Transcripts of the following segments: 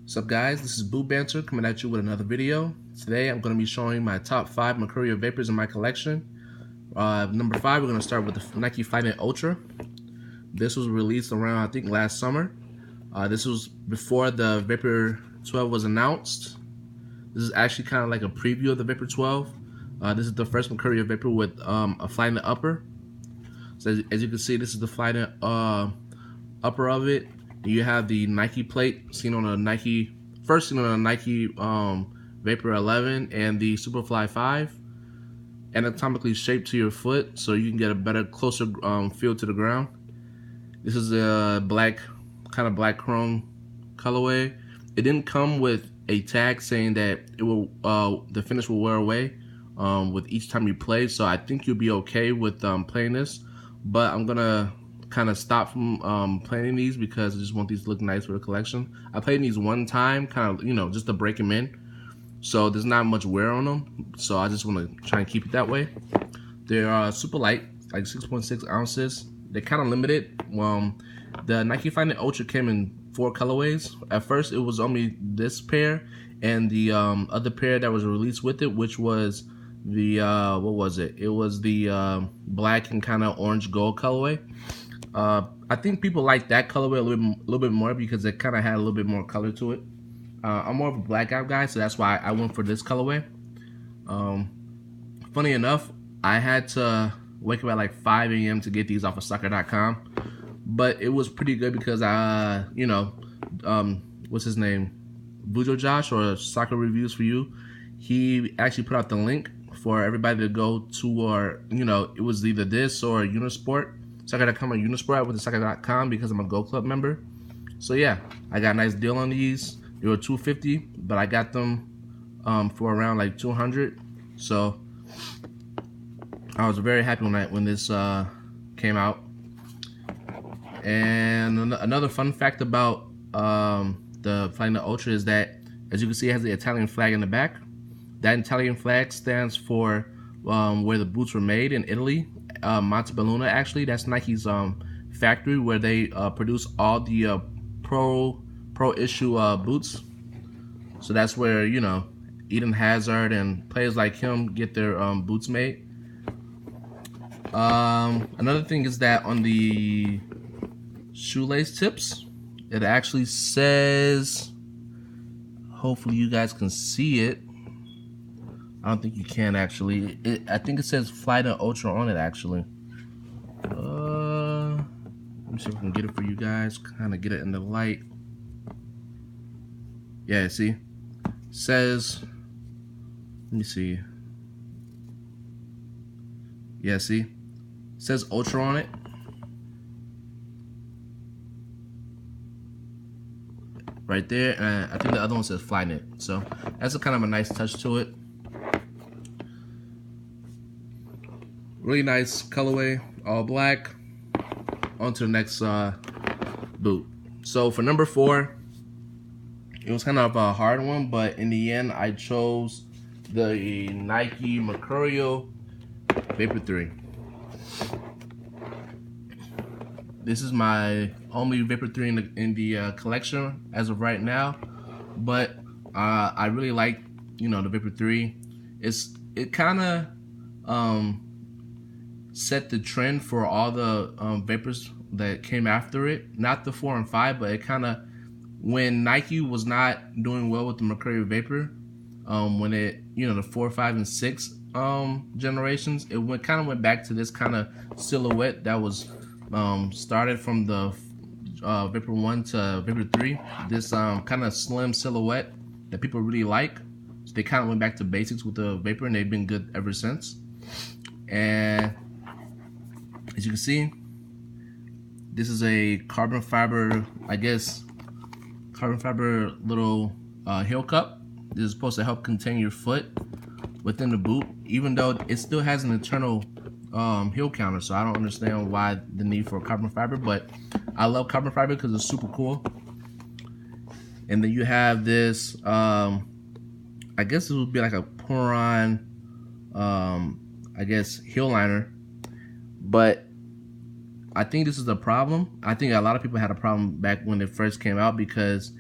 What's up, guys? This is Boot Banter coming at you with another video. Today I'm going to be showing my top 5 Mercurial Vapors in my collection. Number 5, we're going to start with the Nike Flyknit Ultra. This was released around, I think, last summer. This was before the Vapor 12 was announced. This is actually kind of like a preview of the Vapor 12. This is the first Mercurial Vapor with a Flyknit upper. So as you can see, this is the Flyknit upper of it. You have the Nike plate seen on a Nike Vapor 11 and the Superfly 5, anatomically shaped to your foot so you can get a better, closer feel to the ground. This is a kind of black chrome colorway. It didn't come with a tag saying that it will the finish will wear away with each time you play, so I think you'll be okay with playing this. But I'm gonna kind of stop from playing these because I just want these to look nice for the collection. I played these one time, kind of, just to break them in, so there's not much wear on them, so I just want to try and keep it that way. They're super light, like 6.6 ounces. They're kind of limited. The Nike Flyknit Ultra came in 4 colorways. At first it was only this pair and the other pair that was released with it, which was the what was it? It was the black and kind of orange gold colorway. I think people like that colorway a little bit more because it kind of had a little bit more color to it. I'm more of a blackout guy, so that's why I went for this colorway. Funny enough, I had to wake up at like 5 a.m. to get these off of soccer.com, but it was pretty good because what's his name? Bujo Josh, or Soccer Reviews for You, he actually put out the link for everybody to go to, or it was either this or Unisport. Soccer.com or Unisport. I went to Soccer.com because I'm a Go Club member. So yeah, I got a nice deal on these. They were $250, but I got them for around like $200. So I was very happy when this came out. And another fun fact about the Flyknit Ultra is that, as you can see, it has the Italian flag in the back. That Italian flag stands for where the boots were made in Italy. Montebelluna, actually, that's Nike's factory where they produce all the pro issue boots. So that's where Eden Hazard and players like him get their boots made. Another thing is that on the shoelace tips, it actually says, hopefully you guys can see it. I don't think you can actually. I think it says Flyknit Ultra on it actually. Let me see if I can get it for you guys. Kind of get it in the light. Yeah, see? It says, let me see. Yeah, see? It says Ultra on it. Right there. And I think the other one says Flyknit. So that's a kind of a nice touch to it. Really nice colorway, all black. On to the next boot. So for number 4, it was kind of a hard one, but in the end I chose the Nike Mercurial Vapor 3. This is my only Vapor 3 in the collection as of right now, but I really like the Vapor 3. It kind of set the trend for all the Vapors that came after it. Not the 4 and 5, but it kind of, when Nike was not doing well with the Mercurial Vapor, when it, the 4, 5, and 6 generations, it kind of went back to this kind of silhouette that was started from the Vapor 1 to Vapor 3. This kind of slim silhouette that people really like. So they kind of went back to basics with the Vapor, and they've been good ever since. And as you can see, this is a carbon fiber, carbon fiber little heel cup. This is supposed to help contain your foot within the boot, even though it still has an internal heel counter. So I don't understand why the need for carbon fiber, but I love carbon fiber because it's super cool. And then you have this, I guess it would be like a pour-on, heel liner. But I think this is a problem. I think a lot of people had a problem back when it first came out because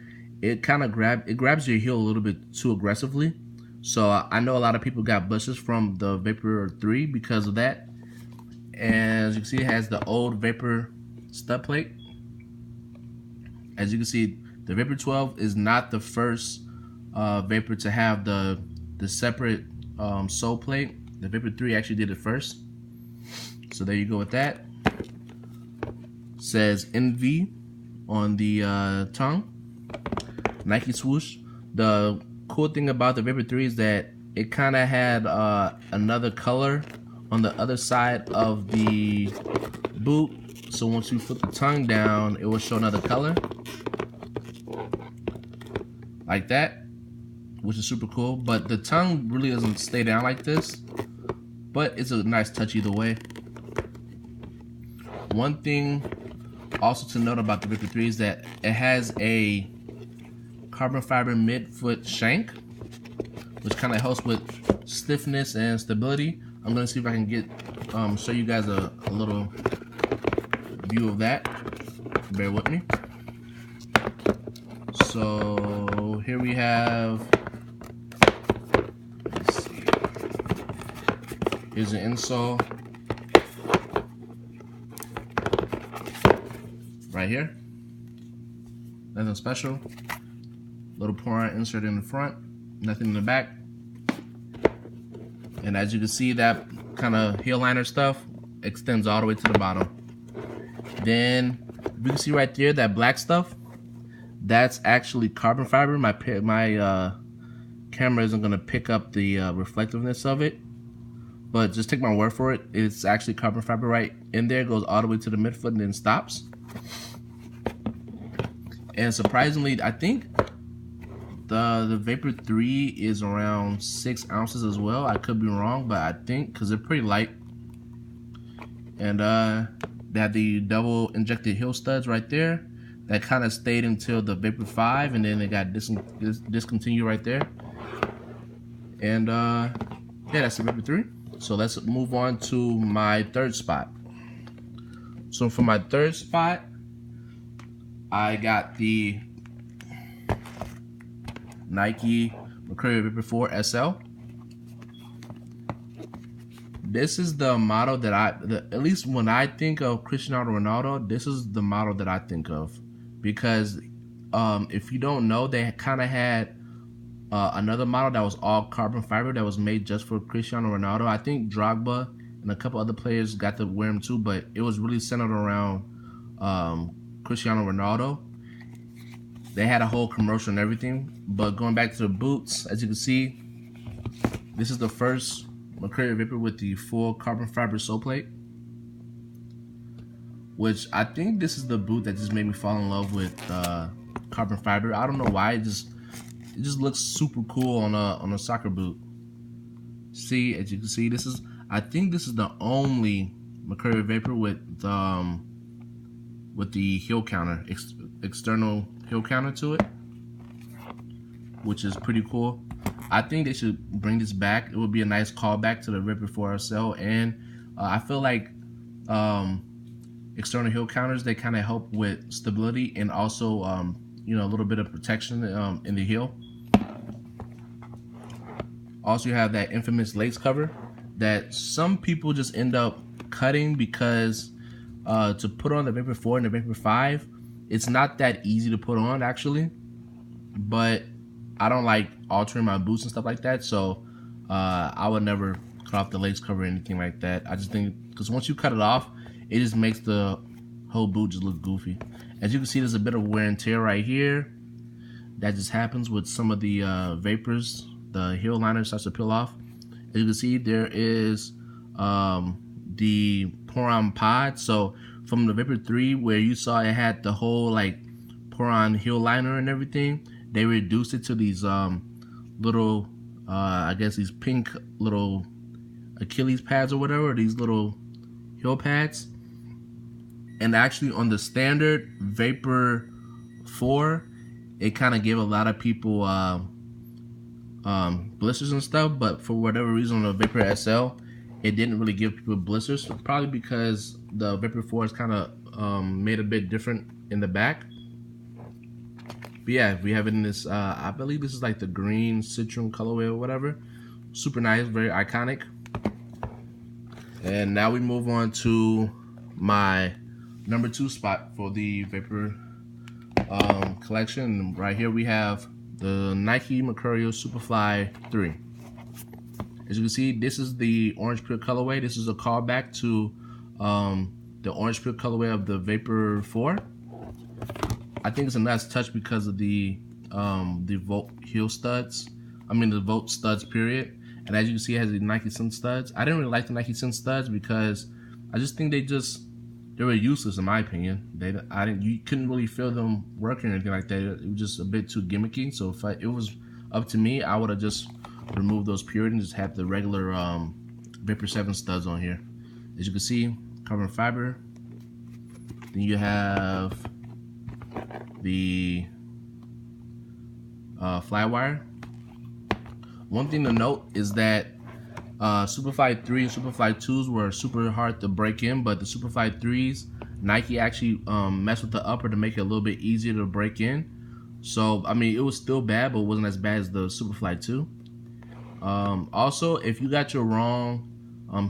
it kind of grabs your heel a little bit too aggressively. So I know a lot of people got blisters from the Vapor 3 because of that. And as you can see, it has the old Vapor stud plate. As you can see, the Vapor 12 is not the first Vapor to have the separate sole plate. The Vapor 3 actually did it first. So there you go with that. Says NV on the tongue. Nike swoosh. The cool thing about the Vapor 3 is that it kind of had another color on the other side of the boot. So once you flip the tongue down, it will show another color. Like that, which is super cool. But the tongue really doesn't stay down like this, but it's a nice touch either way. One thing also to note about the Vapor 3 is that it has a carbon fiber midfoot shank, which kind of helps with stiffness and stability. I'm gonna see if I can get show you guys a little view of that. Bear with me. So here we have, let's see, here's an insole right here. Nothing special. Little pour-on insert in the front, nothing in the back. And as you can see, that kind of heel liner stuff extends all the way to the bottom. Then you can see right there that black stuff, that's actually carbon fiber. My camera isn't gonna pick up the reflectiveness of it, but just take my word for it. It's actually carbon fiber right in there. It goes all the way to the midfoot and then stops. And surprisingly, I think the Vapor 3 is around 6 ounces as well. I could be wrong, but I think because they're pretty light. And they have the double injected heel studs right there. That kind of stayed until the Vapor 5, and then it got discontinued right there. And yeah, that's the Vapor 3. So let's move on to my third spot. So for my third spot, I got the Nike Mercurial Vapor 4 SL. This is the model that at least when I think of Cristiano Ronaldo, this is the model that I think of. Because if you don't know, they kind of had another model that was all carbon fiber that was made just for Cristiano Ronaldo. I think Drogba and a couple other players got to wear them too, but it was really centered around Cristiano Ronaldo. They had a whole commercial and everything. But going back to the boots, as you can see, this is the first Mercurial Vapor with the full carbon fiber sole plate. Which I think this is the boot that just made me fall in love with carbon fiber. I don't know why. It just looks super cool on a soccer boot. See, as you can see, I think this is the only Mercurial Vapor with the heel counter, external heel counter to it, which is pretty cool. I think they should bring this back. It would be a nice callback to the Vapor 4 SL, and I feel like external heel counters, they kind of help with stability and also you know, a little bit of protection in the heel. Also, you have that infamous lace cover that some people just end up cutting because to put on the Vapor 4 and the Vapor 5, it's not that easy to put on actually. But I don't like altering my boots and stuff like that, so I would never cut off the lace cover or anything like that. I just think because once you cut it off, it just makes the whole boot just look goofy. As you can see, there's a bit of wear and tear right here. That just happens with some of the Vapors. The heel liner starts to peel off. As you can see, there is the pour-on pod. So from the Vapor 3, where you saw it had the whole like pour-on heel liner and everything, they reduced it to these little, I guess these pink little Achilles pads or whatever, these little heel pads. And actually on the standard Vapor 4, it kind of gave a lot of people blisters and stuff, but for whatever reason on the Vapor SL, it didn't really give people blisters, probably because the Vapor 4 is kind of made a bit different in the back. But yeah, we have it in this, I believe this is like the green citron colorway or whatever. Super nice, very iconic. And now we move on to my number 2 spot for the Vapor collection. Right here we have the Nike Mercurial Superfly 3. As you can see, this is the orange pure colorway. This is a callback to the orange pure colorway of the Vapor 4. I think it's a nice touch because of the Volt heel studs. The Volt studs period. And as you can see, it has the Nike Sun studs. I didn't really like the Nike Sun studs because I just think they were useless in my opinion. You couldn't really feel them working or anything like that. It was just a bit too gimmicky. So if it was up to me, I would have just removed those period and just have the regular Vapor 7 studs on here. As you can see, carbon fiber. Then you have the fly wire. One thing to note is that Superfly 3 and Superfly 2s were super hard to break in, but the Superfly 3s, Nike actually messed with the upper to make it a little bit easier to break in. So, it was still bad, but it wasn't as bad as the Superfly 2. Also, if you got your wrong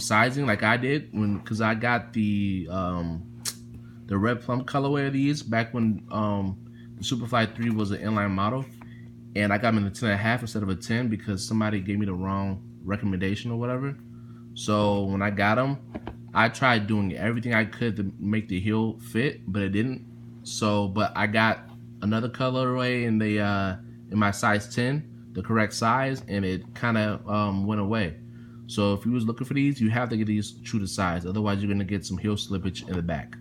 sizing, like I did, because I got the red plum colorway of these back when the Superfly 3 was an inline model, and I got them in the 10.5 instead of a 10 because somebody gave me the wrong recommendation or whatever. So when I got them, I tried doing everything I could to make the heel fit, but it didn't. So, but I got another colorway in the in my size 10, the correct size, and it kind of went away. So if you was looking for these, you have to get these true to size. Otherwise, you're gonna get some heel slippage in the back.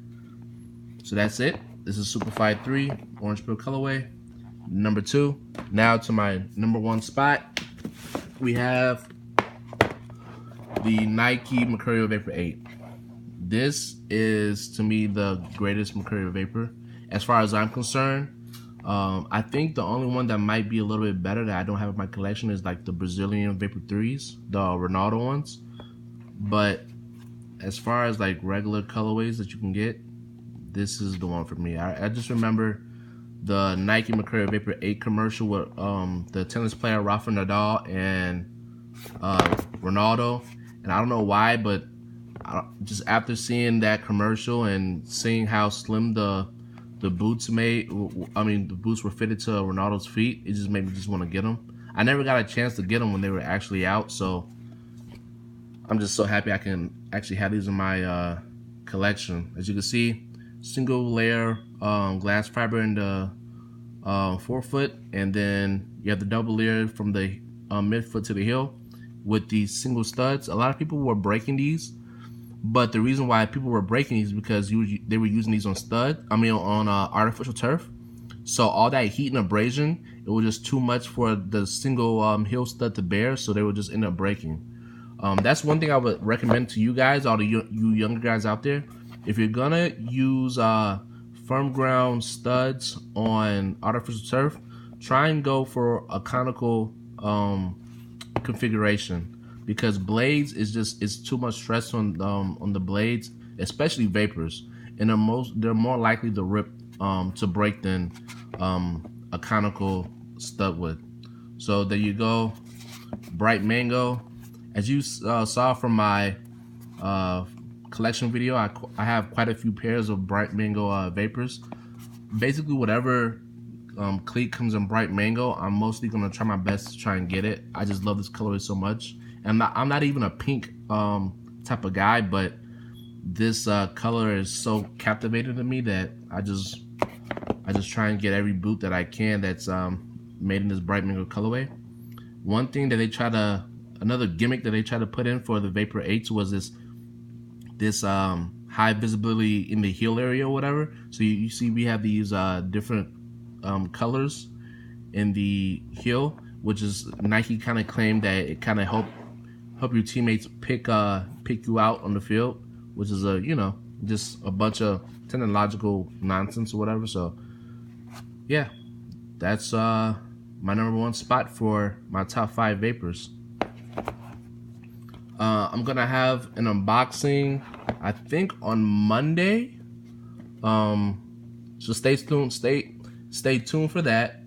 So that's it. This is Superfly 3 orange pure colorway. Number 2. Now to my number 1 spot, we have the Nike Mercurial Vapor 8. This is, to me, the greatest Mercurial Vapor as far as I'm concerned. I think the only one that might be a little bit better that I don't have in my collection is like the Brazilian Vapor 3s, the Ronaldo ones. But as far as like regular colorways that you can get, this is the one for me. I just remember the Nike Mercurial Vapor 8 commercial with the tennis player Rafa Nadal and Ronaldo. And I don't know why, but just after seeing that commercial and seeing how slim the boots the boots were fitted to Ronaldo's feet, it just made me just want to get them. I never got a chance to get them when they were actually out, so I'm just so happy I can actually have these in my collection. As you can see, single layer glass fiber in the forefoot, and then you have the double layer from the midfoot to the heel with these single studs. A lot of people were breaking these, but the reason why people were breaking these is because they were using these on artificial turf. So all that heat and abrasion, it was just too much for the single heel stud to bear, so they would just end up breaking. That's one thing I would recommend to you guys, all the you younger guys out there. If you're gonna use firm ground studs on artificial turf, try and go for a conical configuration, because blades it's too much stress on the blades, especially Vapors, and they're more likely to rip to break than a conical stud would. So there you go, Bright Mango. As you saw from my collection video, I have quite a few pairs of Bright Mango Vapors. Basically, whatever cleat comes in Bright Mango, I'm mostly gonna try my best to try and get it. I just love this colorway so much, and I'm not even a pink type of guy, but this color is so captivating to me that I just try and get every boot that I can that's made in this Bright Mango colorway. One thing that another gimmick that they try to put in for the Vapor 8s was this high visibility in the heel area or whatever. So you see we have these different colors in the heel, which is Nike kind of claimed that it kind of help your teammates pick you out on the field, which is just a bunch of technological nonsense or whatever. So yeah, that's my number 1 spot for my top 5 Vapors. I'm gonna have an unboxing, I think, on Monday. So stay tuned for that.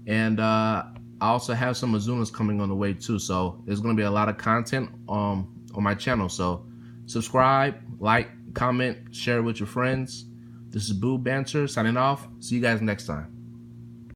And I also have some Azunas coming on the way too. So there's going to be a lot of content on my channel. So subscribe, like, comment, share it with your friends. This is Boo Banter signing off. See you guys next time.